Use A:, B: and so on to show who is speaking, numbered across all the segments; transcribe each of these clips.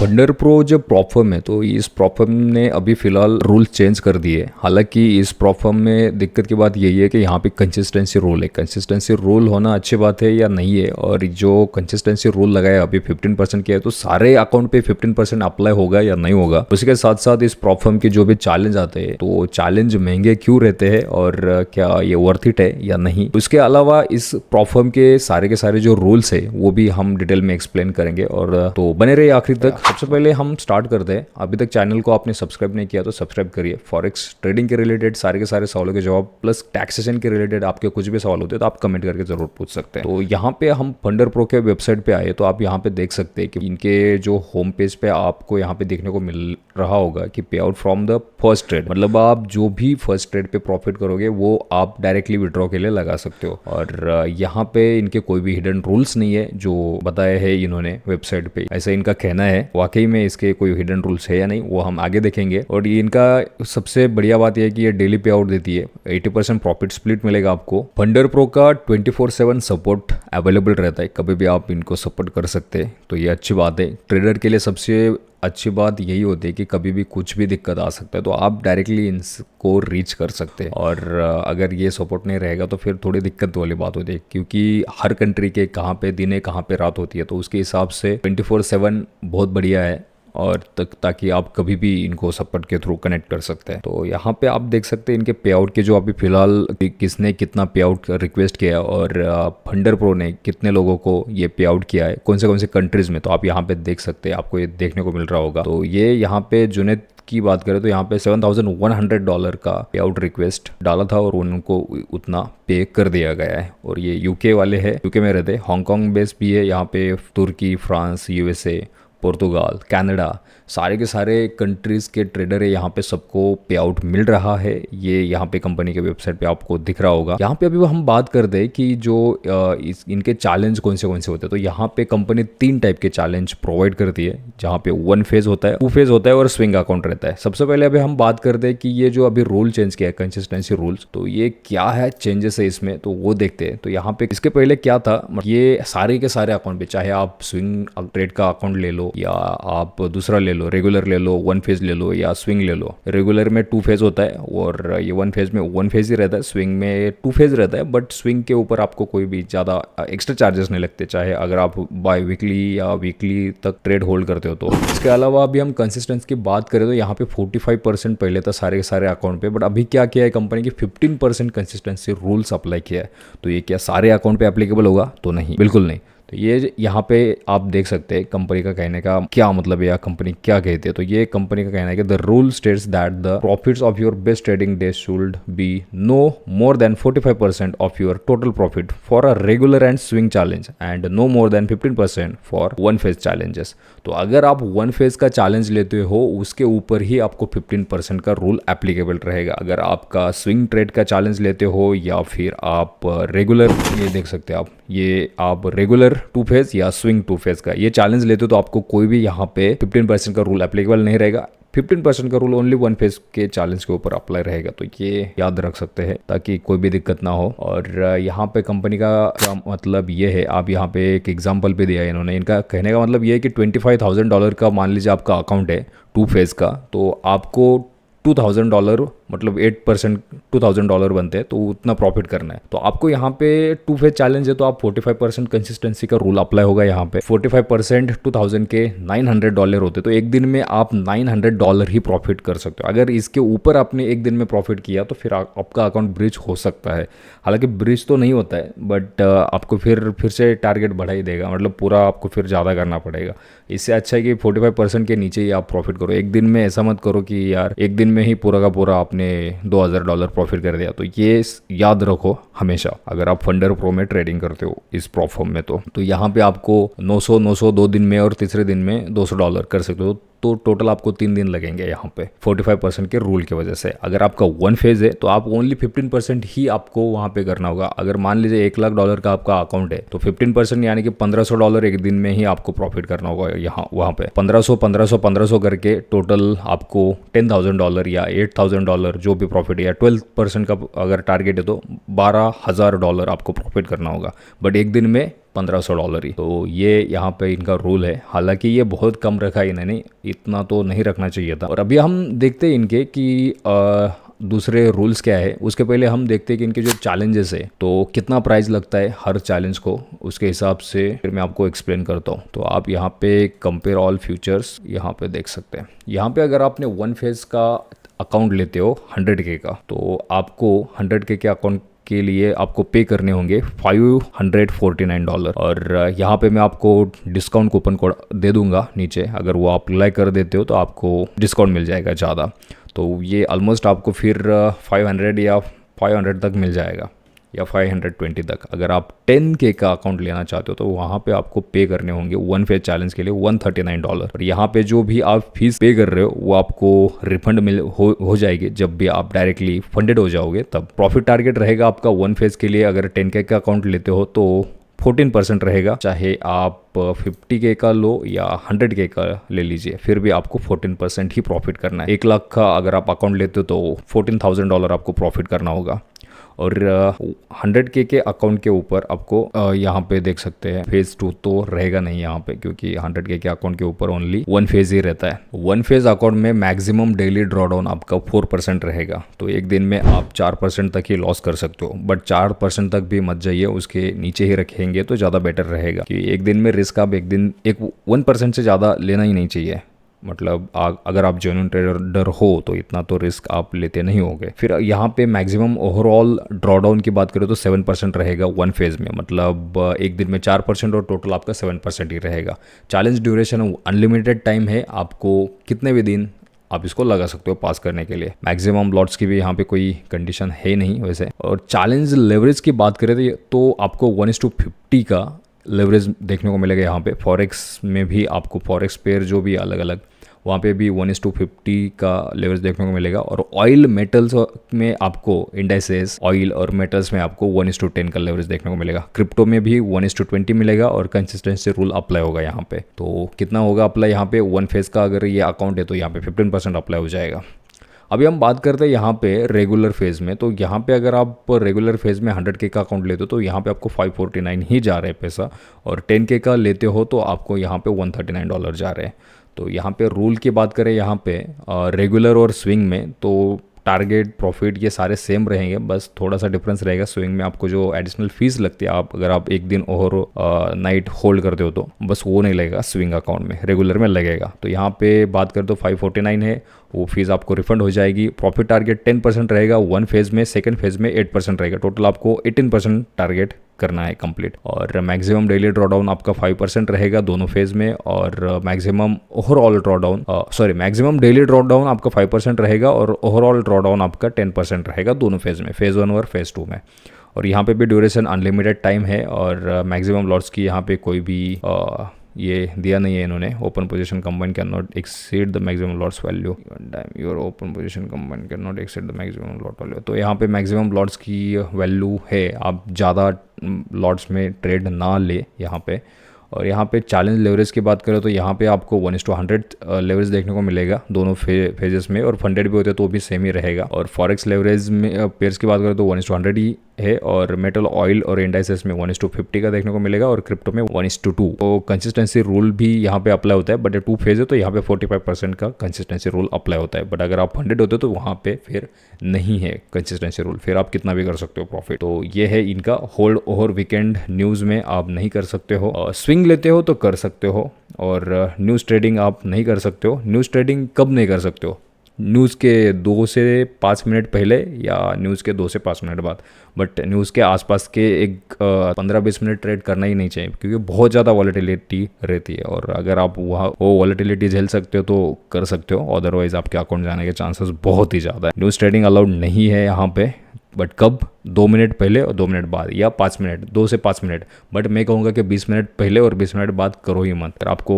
A: Funder pro जो prop firm है, तो इस प्रॉप फर्म ने अभी फिलहाल रूल चेंज कर दिए। हालांकि इस प्रॉप फर्म में दिक्कत की बात यही है कि यहाँ पे कंसिस्टेंसी रूल है। कंसिस्टेंसी रूल होना अच्छी बात है या नहीं है, और जो कंसिस्टेंसी रूल लगाया अभी 15% किया है, तो सारे अकाउंट पे 15% अप्लाई होगा या नहीं होगा। उसके साथ साथ इस प्रॉप फर्म के जो भी चैलेंज आते हैं, तो चैलेंज महंगे क्यों रहते हैं और क्या ये वर्थ इट है या नहीं। उसके अलावा इस प्रॉप फर्म के सारे जो रूल्स है वो भी हम डिटेल में एक्सप्लेन करेंगे, और तो बने रहिए आखिर तक। सबसे पहले हम स्टार्ट करते हैं। अभी तक चैनल को आपने सब्सक्राइब नहीं किया तो सब्सक्राइब करिए। फॉरेक्स ट्रेडिंग के रिलेटेड सारे के सारे सवालों के जवाब, प्लस टैक्सेशन के रिलेटेड आपके कुछ भी सवाल होते हैं तो आप कमेंट करके जरूर पूछ सकते हैं। तो यहाँ पे हम फंडर प्रो के वेबसाइट पे आए, तो आप यहाँ पे देख सकते हैं कि इनके जो होम पेज पे आपको यहाँ पे देखने को मिल रहा होगा कि पे out from the first trade, मतलब आप जो भी फर्स्ट ट्रेड पे प्रॉफिट करोगे वो आप डायरेक्टली विड्रॉ के लिए लगा सकते हो। और यहाँ पे इनके कोई भी हिडन रूल्स नहीं है जो बताए हैं इन्होंने वेबसाइट पे, ऐसा इनका कहना है। वाकई में इसके कोई हिडन रूल्स है या नहीं वो हम आगे देखेंगे। और ये इनका सबसे बढ़िया बात यह है कि ये डेली पे आउट देती है। 80% प्रॉफिट स्प्लिट मिलेगा आपको। फंडर प्रो का 24/7 सपोर्ट अवेलेबल रहता है, कभी भी आप इनको सपोर्ट कर सकते हैं, तो ये अच्छी बात है। ट्रेडर के लिए सबसे अच्छी बात यही होती है कि कभी भी कुछ भी दिक्कत आ सकता है तो आप डायरेक्टली इनको रीच कर सकते हैं। और अगर ये सपोर्ट नहीं रहेगा तो फिर थोड़ी दिक्कत वाली बात होती है, क्योंकि हर कंट्री के कहाँ पे दिन है कहाँ पे रात होती है, तो उसके हिसाब से 24/7 बहुत बढ़िया है। और ताकि आप कभी भी इनको सपोर्ट के थ्रू कनेक्ट कर सकते हैं। तो यहाँ पे आप देख सकते हैं इनके पे आउट के जो अभी फिलहाल किसने कितना पे आउट रिक्वेस्ट किया और फंडर प्रो ने कितने लोगों को ये पे आउट किया है, कौन से कंट्रीज में, तो आप यहाँ पे देख सकते हैं। आपको ये देखने को मिल रहा होगा। तो ये यहाँ पे जुनेद की बात करें तो यहाँ पे $7,100 का पे आउट रिक्वेस्ट डाला था और उनको उतना पे कर दिया गया है। और ये यूके वाले हैं, यूके में रहते हैं। हांगकांग बेस भी है यहाँ पे, तुर्की, फ्रांस, यूएसए, पुर्तगाल, कनाडा, सारे के सारे कंट्रीज़ के ट्रेडर है यहाँ पे, सबको पे आउट मिल रहा है। ये यहाँ पे कंपनी के वेबसाइट पे आपको दिख रहा होगा। यहाँ पे अभी हम बात कर दें कि जो इनके चैलेंज कौन से होते हैं, तो यहाँ पे कंपनी 3 टाइप के चैलेंज प्रोवाइड करती है, जहाँ पे 1 फेज होता है, 2 फेज होता है और स्विंग अकाउंट रहता है। सबसे पहले अभी हम बात कर दें कि ये जो अभी रूल चेंज किया है, कंसिस्टेंसी रूल्स, तो ये क्या है, चेंजेस है इसमें, तो वो देखते हैं। तो यहाँ पे इसके पहले क्या था, ये सारे के सारे अकाउंट पे, चाहे आप स्विंग ट्रेड का अकाउंट ले लो या आप दूसरा ले लो, रेगुलर ले लो, 1 फेज ले लो या स्विंग ले लो। रेगुलर में 2 फेज होता है और ये 1 फेज में 1 फेज ही रहता है, स्विंग में 2 फेज रहता है। बट स्विंग के ऊपर आपको कोई भी ज़्यादा एक्स्ट्रा चार्जेस नहीं लगते, चाहे अगर आप बाय वीकली या वीकली तक ट्रेड होल्ड करते हो तो। इसके अलावा अभी हम कंसिस्टेंसी की बात करें तो यहाँ पे 45% पहले था सारे के सारे अकाउंट पे, बट अभी क्या किया है कंपनी की, 15% कंसिस्टेंसी रूल्स अप्लाई किया है। तो ये क्या सारे अकाउंट पे एप्लीकेबल होगा, तो नहीं, बिल्कुल नहीं। तो ये यहाँ पे आप देख सकते हैं कंपनी का कहने का क्या मतलब है या कंपनी क्या कहती है। तो ये कंपनी का कहना है कि the rule states that the profits of your best trading day should be no more than 45% of your total profit for a regular and swing challenge and no more than 15% for 1 phase challenges. तो अगर आप 1 phase का challenge लेते हो उसके ऊपर ही आपको 15% का रूल एप्लीकेबल रहेगा। अगर आपका स्विंग ट्रेड का चैलेंज लेते हो या फिर आप रेगुलर, ये देख सकते हैं आप रेगुलर 2 फेज या स्विंग 2 फेज का ये चैलेंज लेते हो तो आपको कोई भी यहाँ पे 15% का रूल एप्लीकेबल नहीं रहेगा। 15% का रूल ओनली 1 फेज के चैलेंज के ऊपर अप्लाई रहेगा। तो ये याद रख सकते हैं ताकि कोई भी दिक्कत ना हो। और यहाँ पे कंपनी का मतलब ये है, आप यहाँ पे एक एग्जांपल भी दिया है इन्होंने। इनका कहने का मतलब ये है कि $25,000 का मान लीजिए आपका अकाउंट है 2 फेज का, तो आपको $2,000 मतलब 8% $2,000 बनते हैं, तो उतना प्रॉफिट करना है। तो आपको यहाँ पे 2 फेज चैलेंज है तो आप 45% कंसिस्टेंसी का रूल अप्लाई होगा। यहाँ पे 45% 2,000 के $900 होते, तो एक दिन में आप $900 ही प्रॉफिट कर सकते हो। अगर इसके ऊपर आपने एक दिन में प्रॉफिट किया तो फिर आपका अकाउंट ब्रिज हो सकता है। हालांकि ब्रिज तो नहीं होता है, बट आपको फिर से टारगेट बढ़ा ही देगा, मतलब पूरा आपको फिर ज़्यादा करना पड़ेगा। इससे अच्छा है कि 45% के नीचे ही आप प्रॉफिट करो। एक दिन में ऐसा मत करो कि यार एक दिन में ही पूरा का पूरा आपने $2,000 प्रॉफिट कर दिया। तो ये याद रखो हमेशा अगर आप फंडर प्रो में ट्रेडिंग करते हो इस प्रॉप फर्म में। तो यहाँ पे आपको 900 2 दिन में और तीसरे दिन में $200 कर सकते हो। तो टोटल आपको 3 दिन लगेंगे यहाँ पे 45% के रूल की वजह से। अगर आपका 1 फेज है तो आप ओनली 15% ही आपको वहाँ पे करना होगा। अगर मान लीजिए $1,00,000 का आपका अकाउंट है तो 15% यानी कि $1,500 एक दिन में ही आपको प्रॉफिट करना होगा। यहाँ वहाँ पे 1500 करके टोटल आपको $10,000 या $8,000 जो भी प्रॉफिट है, या 12% का अगर टारगेट है तो $12,000 आपको प्रॉफिट करना होगा। बट एक दिन में $1500 ही। तो ये यहाँ पे इनका रूल है। हालांकि ये बहुत कम रखा है इन्होंने, इतना तो नहीं रखना चाहिए था। और अभी हम देखते हैं इनके कि दूसरे रूल्स क्या है। उसके पहले हम देखते हैं कि इनके जो चैलेंजेस है तो कितना प्राइस लगता है हर चैलेंज को, उसके हिसाब से फिर मैं आपको एक्सप्लेन करता हूँ। तो आप यहाँ पे कंपेयर ऑल फ्यूचर्स यहाँ पे देख सकते हैं। यहाँ पे अगर आपने वन फेज का अकाउंट लेते हो 100K का, तो आपको 100K के अकाउंट के लिए आपको पे करने होंगे $549। और यहाँ पे मैं आपको डिस्काउंट कूपन कोड दे दूंगा नीचे, अगर वो आप अप्लाई कर देते हो तो आपको डिस्काउंट मिल जाएगा ज़्यादा। तो ये ऑलमोस्ट आपको फिर 500 या 500 तक मिल जाएगा या 520 तक। अगर आप 10K का अकाउंट लेना चाहते हो तो वहाँ पे आपको पे करने होंगे वन फेज चैलेंज के लिए $139। और यहाँ पे जो भी आप फीस पे कर रहे हो वो आपको रिफंड हो जाएगी जब भी आप डायरेक्टली फंडेड हो जाओगे तब। प्रॉफिट टारगेट रहेगा आपका वन फेज के लिए, अगर 10K का अकाउंट लेते हो तो 14% रहेगा, चाहे आप 50K का लो या 100K का ले लीजिए, फिर भी आपको 14% ही प्रॉफिट करना है। 1 लाख का अगर आप अकाउंट लेते हो तो $14,000 आपको प्रॉफिट करना होगा। और 100K के अकाउंट के ऊपर आपको यहाँ पे देख सकते हैं फेज 2 तो रहेगा नहीं यहाँ पे, क्योंकि 100K के अकाउंट के ऊपर ओनली वन फेज ही रहता है। वन फेज अकाउंट में मैक्सिमम डेली ड्रॉडाउन आपका 4% रहेगा, तो एक दिन में आप 4% तक ही लॉस कर सकते हो। बट 4% तक भी मत जाइए, उसके नीचे ही रखेंगे तो ज़्यादा बेटर रहेगा, कि एक दिन में रिस्क आप एक 1% से ज़्यादा लेना ही नहीं चाहिए। मतलब अगर आप जेन्युइन ट्रेडर हो तो इतना तो रिस्क आप लेते नहीं होगे। फिर यहाँ पे मैक्सिमम ओवरऑल ड्रॉडाउन की बात करें तो 7% रहेगा वन फेज में, मतलब एक दिन में 4% और टोटल आपका 7% ही रहेगा। चैलेंज ड्यूरेशन अनलिमिटेड टाइम है, आपको कितने भी दिन आप इसको लगा सकते हो पास करने के लिए। मैक्सिमम लॉट्स की भी यहाँ पे कोई कंडीशन है नहीं वैसे। और चैलेंज लेवरेज की बात करें तो आपको 1:50 का लेवरेज देखने को मिलेगा यहाँ पे। फॉरेक्स में भी आपको फॉरेक्स पेयर जो भी अलग अलग, वहाँ पे भी 1:50 का लेवरेज देखने को मिलेगा। और ऑयल मेटल्स में आपको इंडाइसेस ऑयल और मेटल्स में आपको 1:10 का लेवरेज देखने को मिलेगा। क्रिप्टो में भी 1:20 मिलेगा और कंसिस्टेंसी रूल अप्लाई होगा यहाँ पे। तो कितना होगा अप्लाई यहाँ पे, वन फेज का अगर ये अकाउंट है तो यहाँ पे 15% अप्लाई हो जाएगा। अभी हम बात करते हैं यहाँ पे रेगुलर फेज में। तो यहाँ पे अगर आप रेगुलर फेज में 100K का अकाउंट लेते हो तो यहाँ पे आपको 549 ही जा रहे हैं पैसा, और 10K का लेते हो तो आपको यहाँ पे $139 जा रहे हैं। तो यहाँ पे रूल की बात करें यहाँ पे रेगुलर और स्विंग में, तो टारगेट प्रॉफिट ये सारे सेम रहेंगे, बस थोड़ा सा डिफरेंस रहेगा। स्विंग में आपको जो एडिशनल फीस लगती है, आप अगर आप एक दिन और नाइट होल्ड करते हो तो बस वो नहीं लगेगा स्विंग अकाउंट में, रेगुलर में लगेगा। तो यहाँ पे बात करें तो 549 है, वो फीस आपको रिफंड हो जाएगी। प्रॉफिट टारगेट 10% रहेगा वन फेज में, सेकंड फेज में 8% रहेगा। टोटल आपको 18% टारगेट करना है कंप्लीट। और मैक्सिमम डेली ड्रॉडाउन आपका 5% रहेगा दोनों फेज में, और maximum overall drawdown maximum daily drawdown आपका 5% रहेगा और ओवरऑल ड्रॉडाउन आपका 10% रहेगा दोनों फेज में, फेज 1 और फेज 2 में। और यहाँ पे भी ड्यूरेशन अनलिमिटेड टाइम है, और मैक्सिमम लॉट्स की यहाँ पे कोई भी ये दिया नहीं है इन्होंने। Open position combine can not exceed the maximum lots value, your open position combine can not exceed the maximum lot value. तो यहाँ पे मैक्सिमम लॉट्स की वैल्यू है, आप ज़्यादा लॉट्स में ट्रेड ना ले यहाँ पे। और यहाँ पे चैलेंज लेवरेज की बात करें तो यहाँ पे आपको 1:100 लेवरेज देखने को मिलेगा दोनों फेजेस में, और फंडेड भी होते तो वो भी सेम ही रहेगा। और फॉरेक्स लेवरेज में पेयर्स की बात करें तो 1:100 ही है, और मेटल ऑयल और इंडाइसेस में 1:50 का देखने को मिलेगा, और क्रिप्टो में 1:2। तो कंसिस्टेंसी रूल भी यहाँ पे अप्लाई होता है, बट 2 फेज है तो यहाँ पे 45% का कंसिस्टेंसी रूल अप्लाई होता है। बट अगर आप 100 होते हो तो वहाँ पे फिर नहीं है कंसिस्टेंसी रूल, फिर आप कितना भी कर सकते हो प्रॉफिट। तो ये है इनका होल्ड ओवर वीकेंड न्यूज़ में आप नहीं कर सकते हो। स्विंग लेते हो तो कर सकते हो, और न्यूज़ ट्रेडिंग आप नहीं कर सकते हो। न्यूज़ ट्रेडिंग कब नहीं कर सकते हो, न्यूज़ के 2 से 5 मिनट पहले या न्यूज़ के 2 से 5 मिनट बाद, बट न्यूज़ के आसपास के एक 15-20 मिनट ट्रेड करना ही नहीं चाहिए, क्योंकि बहुत ज़्यादा वॉलेटिलिटी रहती है। और अगर आप वहाँ वो वॉलेटिलिटी झेल सकते हो तो कर सकते हो, अदरवाइज आपके अकाउंट जाने के चांसेस बहुत ही ज़्यादा है। न्यूज़ ट्रेडिंग अलाउड नहीं है यहाँ पे, बट कब, 2 मिनट पहले और 2 मिनट बाद, या 5 मिनट, 2 से 5 मिनट। बट मैं कहूँगा कि 20 मिनट पहले और 20 मिनट बाद करो ही मत। अगर आपको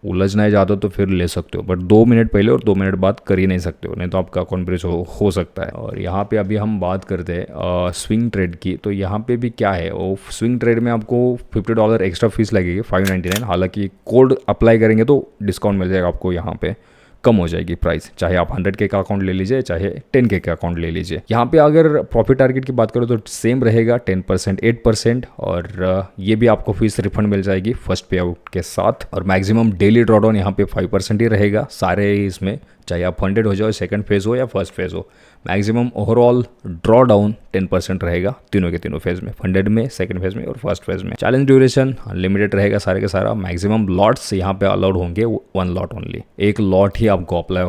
A: उलझना है ज़्यादा तो फिर ले सकते हो, बट 2 मिनट पहले और 2 मिनट बाद कर ही नहीं सकते हो, नहीं तो आपका अकाउंट ब्रेच हो सकता है। और यहाँ पे अभी हम बात करते हैं स्विंग ट्रेड की। तो यहाँ पे भी क्या है, वो स्विंग ट्रेड में आपको $50 एक्स्ट्रा फीस लगेगी, 599। हालांकि कोड अप्लाई करेंगे तो डिस्काउंट मिल जाएगा आपको यहाँ पे। कम हो जाएगी प्राइस, चाहे आप 100K का अकाउंट ले लीजिए चाहे 10K का अकाउंट ले लीजिए। यहाँ पे अगर प्रॉफिट टारगेट की बात करो तो सेम रहेगा 10%, 8%, और ये भी आपको फीस रिफंड मिल जाएगी फर्स्ट पे आउट के साथ। और मैक्सिमम डेली ड्रॉडाउन यहाँ पे 5% ही रहेगा सारे इसमें, चाहे आप फंडेड हो जाओ, सेकंड फेज हो या फर्स्ट फेज हो। मैक्सिमम ओवरऑल ड्रॉ डाउन 10% रहेगा तीनों के तीनों फेज में, फंडेड में, सेकंड फेज में और फर्स्ट फेज में। चैलेंज ड्यूरेशन अनलिमिटेड रहेगा सारे के सारा। मैक्सिमम लॉट्स यहाँ पे अलाउड होंगे 1 लॉट ओनली, 1 लॉट ही आपको अप्लाई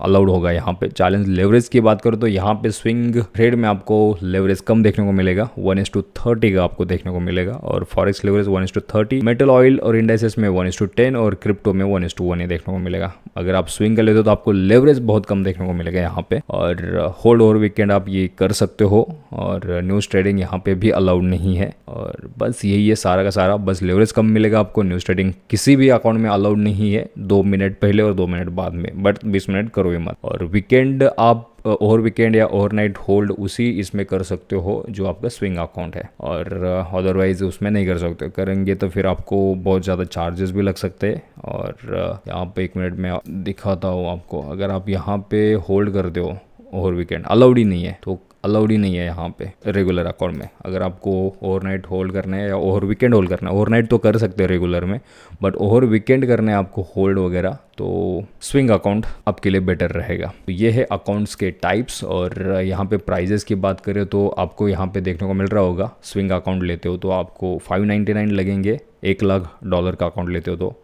A: अलाउड होगा यहाँ पे। चैलेंज लेवरेज की बात करो तो यहाँ पे स्विंग ट्रेड में आपको लेवरेज कम देखने को मिलेगा, 1:30 का आपको देखने को मिलेगा, और फॉरेक्स लेवरेज 1:30, मेटल ऑयल और इंडाइसेस में 1:10 और क्रिप्टो में 1:1 ही देखने को मिलेगा। अगर आप स्विंग कर लेते हो तो आपको लेवरेज बहुत कम देखने को मिलेगा यहाँ पे, और होल्ड ओवर वीकेंड आप ये कर सकते हो, और न्यूज़ ट्रेडिंग यहाँ पे भी अलाउड नहीं है। और बस यही है सारा का सारा, बस लेवरेज कम मिलेगा आपको। न्यूज़ ट्रेडिंग किसी भी अकाउंट में अलाउड नहीं है, 2 मिनट पहले और 2 मिनट बाद में, बट 20 मिनट करो ही मत। और वीकेंड आप ओवर वीकेंड या ओवरनाइट होल्ड उसी इसमें कर सकते हो जो आपका स्विंग अकाउंट है, और अदरवाइज उसमें नहीं कर सकते। करेंगे तो फिर आपको बहुत ज़्यादा चार्जेस भी लग सकते हैं। और यहाँ पे 1 मिनट में दिखाता हूँ आपको, अगर आप यहाँ पे होल्ड कर दो ओवर वीकेंड, अलाउड ही नहीं है, तो अलाउड ही नहीं है यहाँ पे रेगुलर अकाउंट में। अगर आपको ओवरनाइट होल्ड करना है या ओवर वीकेंड होल्ड करना है, ओवरनाइट तो कर सकते हैं रेगुलर में, बट ओवर वीकेंड करना है आपको होल्ड वगैरह, तो स्विंग अकाउंट आपके लिए बेटर रहेगा। तो ये है अकाउंट्स के टाइप्स। और यहाँ पे प्राइजेस की बात करें तो आपको यहाँ पे देखने को मिल रहा होगा, स्विंग अकाउंट लेते हो तो आपको $599 लगेंगे, $1,00,000 का अकाउंट लेते हो तो।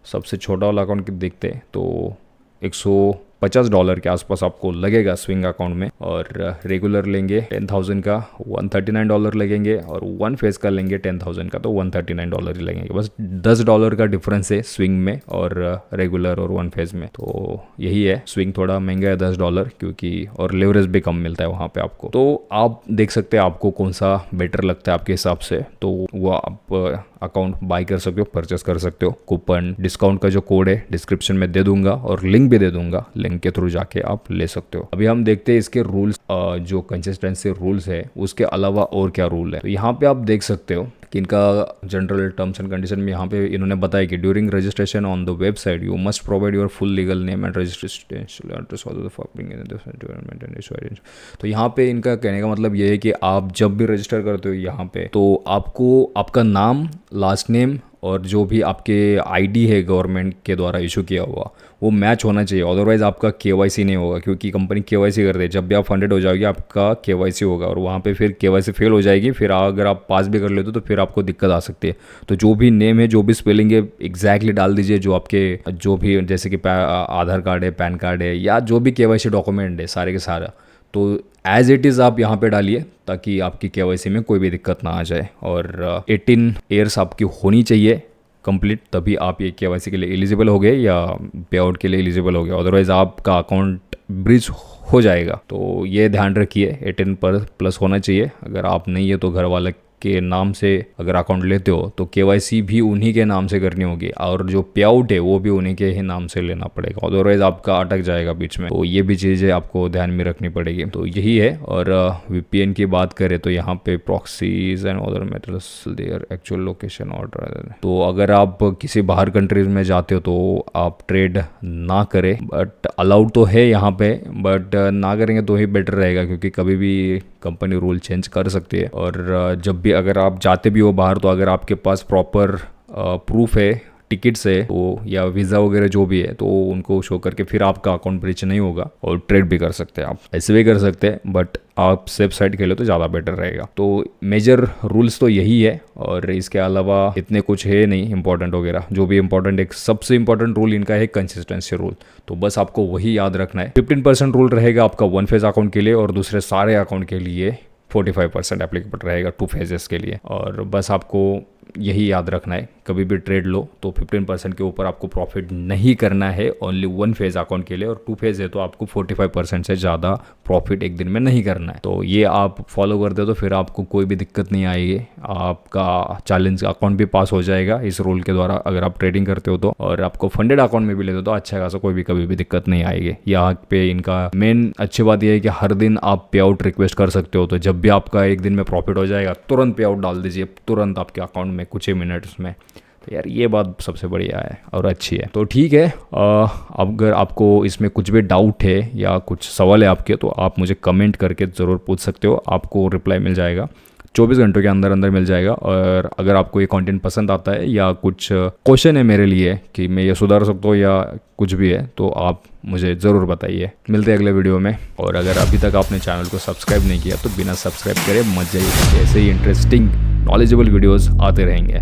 A: सबसे छोटा वाला अकाउंट देखते हैं तो $150 के आसपास आपको लगेगा स्विंग अकाउंट में, और रेगुलर लेंगे 10,000 का $139 लगेंगे, और 1 फेज का लेंगे 10,000 का तो $139 ही लगेंगे। बस $10 का डिफरेंस है स्विंग में और रेगुलर और 1 फेज में। तो यही है, स्विंग थोड़ा महंगा है $10 क्योंकि, और लेवरेज भी कम मिलता है वहाँ पे आपको। तो आप देख सकते हैं आपको कौन सा बेटर लगता है आपके हिसाब से, तो वो आप अकाउंट बाय कर सकते हो, परचेस कर सकते हो। कूपन डिस्काउंट का जो कोड है डिस्क्रिप्शन में दे दूंगा, और लिंक भी दे दूंगा, लिंक के थ्रू जाके आप ले सकते हो। अभी हम देखते हैं इसके रूल्स, जो कंसिस्टेंसी रूल्स है उसके अलावा और क्या रूल है। तो यहाँ पे आप देख सकते हो कि इनका जनरल टर्म्स एंड कंडीशन में यहाँ पे इन्होंने बताया कि during registration on the website you must provide your full legal name and registration. तो यहाँ पे इनका कहने का मतलब ये है कि आप जब भी रजिस्टर करते हो यहाँ पे, तो आपको आपका नाम, लास्ट नेम और जो भी आपके आईडी है गवर्नमेंट के द्वारा इशू किया हुआ वो मैच होना चाहिए, अदरवाइज आपका केवाईसी नहीं होगा। क्योंकि कंपनी केवाईसी करते हैं, जब भी आप फंडेड हो जाओगे आपका केवाईसी होगा, और वहाँ पे फिर केवाईसी फेल हो जाएगी, फिर अगर आप पास भी कर लेते हो तो फिर आपको दिक्कत आ सकती है। तो जो भी नेम है, जो भी स्पेलिंग है, एग्जैक्टली डाल दीजिए, जो आपके जो भी जैसे कि आधार कार्ड है, पैन कार्ड है, या जो भी केवाईसी डॉक्यूमेंट है सारे के सारा, तो एज इट इज़ आप यहाँ पे डालिए ताकि आपकी केवाईसी में कोई भी दिक्कत ना आ जाए। और 18 ईयर्स आपकी होनी चाहिए कंप्लीट, तभी आप ये केवाईसी के लिए एलिजिबल हो गए या पे आउट के लिए एलिजिबल हो गए, अदरवाइज आपका अकाउंट ब्रिज हो जाएगा। तो ये ध्यान रखिए, 18 पर प्लस होना चाहिए। अगर आप नहीं है तो घर वाले के नाम से अगर अकाउंट लेते हो तो केवाईसी भी उन्हीं के नाम से करनी होगी, और जो पे आउट है वो भी उन्हीं के ही नाम से लेना पड़ेगा, अदरवाइज आपका अटक जाएगा बीच में। तो ये भी चीज़ें आपको ध्यान में रखनी पड़ेगी। तो यही है। और वीपीएन की बात करें तो यहाँ पे proxies and other methods their actual location order. तो अगर आप किसी बाहर कंट्रीज में जाते हो तो आप ट्रेड ना करें, बट अलाउड तो है यहाँ पे, बट ना करेंगे तो ही बेटर रहेगा, क्योंकि कभी भी कंपनी रूल चेंज कर सकती है। और जब भी अगर आप जाते भी हो बाहर, तो अगर आपके पास प्रॉपर प्रूफ है, टिकट्स है तो, या वीज़ा वगैरह जो भी है, तो उनको शो करके फिर आपका अकाउंट ब्रीच नहीं होगा और ट्रेड भी कर सकते हैं। आप ऐसे भी कर सकते हैं, बट आप सेफ साइड खेलो तो ज़्यादा बेटर रहेगा। तो मेजर रूल्स तो यही है, और इसके अलावा इतने कुछ है नहीं इंपॉर्टेंट वगैरह। जो भी इंपॉर्टेंट, एक सबसे इंपॉर्टेंट रूल इनका है कंसिस्टेंसी रूल, तो बस आपको वही याद रखना है। 15% रूल रहेगा आपका 1 फेज अकाउंट के लिए, और दूसरे सारे अकाउंट के लिए 45% एप्लीकेबल रहेगा 2 फेजेस के लिए। और बस आपको यही याद रखना है, कभी भी ट्रेड लो तो 15% के ऊपर आपको प्रॉफिट नहीं करना है, ओनली 1 फेज अकाउंट के लिए, और 2 फेज है तो आपको 45% से ज़्यादा प्रॉफिट एक दिन में नहीं करना है। तो ये आप फॉलो करते हो तो फिर आपको कोई भी दिक्कत नहीं आएगी, आपका चैलेंज अकाउंट भी पास हो जाएगा इस रूल के द्वारा अगर आप ट्रेडिंग करते हो तो। और आपको फंडेड अकाउंट में भी लेते हो तो अच्छा खासा कोई भी कभी भी दिक्कत नहीं आएगी। यहाँ पे इनका मेन अच्छी बात यह है कि हर दिन आप पे आउट रिक्वेस्ट कर सकते हो, तो जब भी आपका एक दिन में प्रॉफिट हो जाएगा तुरंत पे आउट डाल दीजिए, तुरंत आपके अकाउंट में कुछ ही मिनट्स में तो यार ये बात सबसे बढ़िया है और अच्छी है। तो ठीक है, अगर आपको इसमें कुछ भी डाउट है या कुछ सवाल है आपके, तो आप मुझे कमेंट करके ज़रूर पूछ सकते हो, आपको रिप्लाई मिल जाएगा, 24 घंटों के अंदर अंदर मिल जाएगा। और अगर आपको ये कंटेंट पसंद आता है या कुछ क्वेश्चन है मेरे लिए कि मैं ये सुधार सकता हूँ या कुछ भी है, तो आप मुझे ज़रूर बताइए। मिलते हैं अगले वीडियो में। और अगर अभी तक आपने चैनल को सब्सक्राइब नहीं किया तो बिना सब्सक्राइब करे मत जाइए, ऐसे ही इंटरेस्टिंग नॉलेजेबल वीडियोज़ आते रहेंगे।